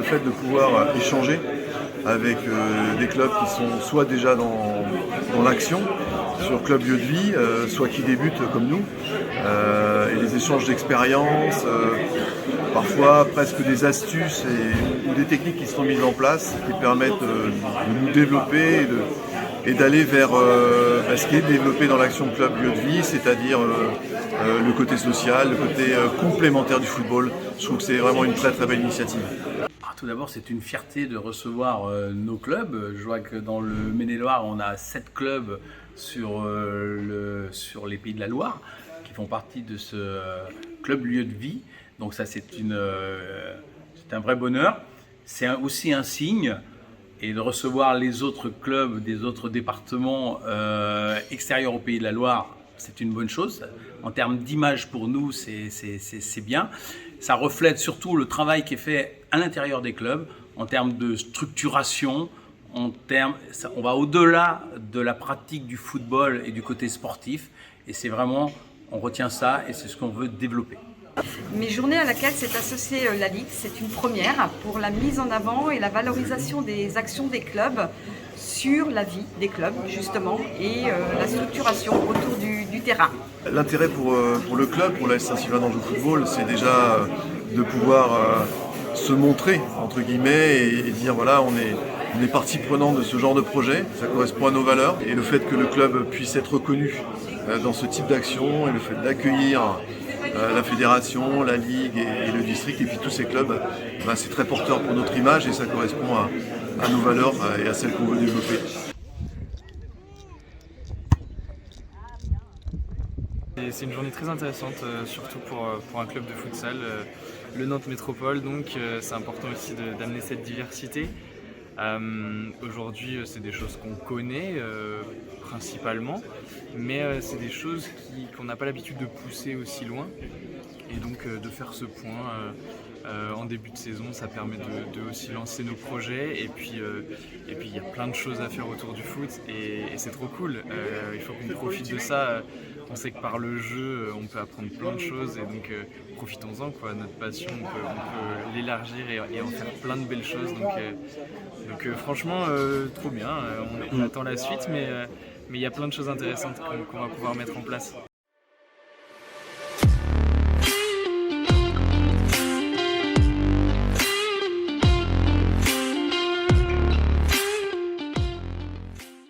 fait de pouvoir échanger avec des clubs qui sont soit déjà dans l'action, sur Club Lieu de Vie, soit qui débutent comme nous, et les échanges d'expériences, parfois presque des astuces ou des techniques qui sont mises en place qui permettent de nous développer et d'aller vers ce qui est développé dans l'action Club Lieu de Vie, c'est-à-dire le côté social, le côté complémentaire du football. Je trouve que c'est vraiment une très très belle initiative. Tout d'abord, c'est une fierté de recevoir nos clubs. Je vois que dans le Maine-et-Loire, on a 7 clubs sur les Pays de la Loire qui font partie de ce club lieu de vie. Donc ça, c'est un vrai bonheur. C'est aussi un signe, et de recevoir les autres clubs des autres départements extérieurs au Pays de la Loire, c'est une bonne chose. En termes d'image pour nous, c'est bien. Ça reflète surtout le travail qui est fait à l'intérieur des clubs, en termes de structuration, on va au-delà de la pratique du football et du côté sportif. Et c'est vraiment, on retient ça et c'est ce qu'on veut développer. Mes journées à laquelle s'est associée la Ligue, c'est une première pour la mise en avant et la valorisation des actions des clubs sur la vie des clubs justement et la structuration autour du terrain. L'intérêt pour le club, pour l'AS Saint-Sylvain d'Anjou Football, c'est déjà de pouvoir se montrer entre guillemets et dire voilà, on est partie prenante de ce genre de projet, ça correspond à nos valeurs, et le fait que le club puisse être reconnu dans ce type d'action et le fait d'accueillir la fédération, la ligue et le district et puis tous ces clubs, c'est très porteur pour notre image et ça correspond à nos valeurs et à celles qu'on veut développer. C'est une journée très intéressante, surtout pour un club de futsal, le Nantes Métropole, donc c'est important aussi d'amener cette diversité. Aujourd'hui, c'est des choses qu'on connaît principalement, mais c'est des choses qu'on n'a pas l'habitude de pousser aussi loin. Et donc de faire ce point en début de saison, ça permet de aussi lancer nos projets. Et puis il y a plein de choses à faire autour du foot et c'est trop cool. Il faut qu'on profite de ça. On sait que par le jeu, on peut apprendre plein de choses et donc profitons-en, quoi. Notre passion, on peut l'élargir et en faire plein de belles choses. Donc franchement, trop bien. On attend la suite, mais il y a plein de choses intéressantes qu'on va pouvoir mettre en place.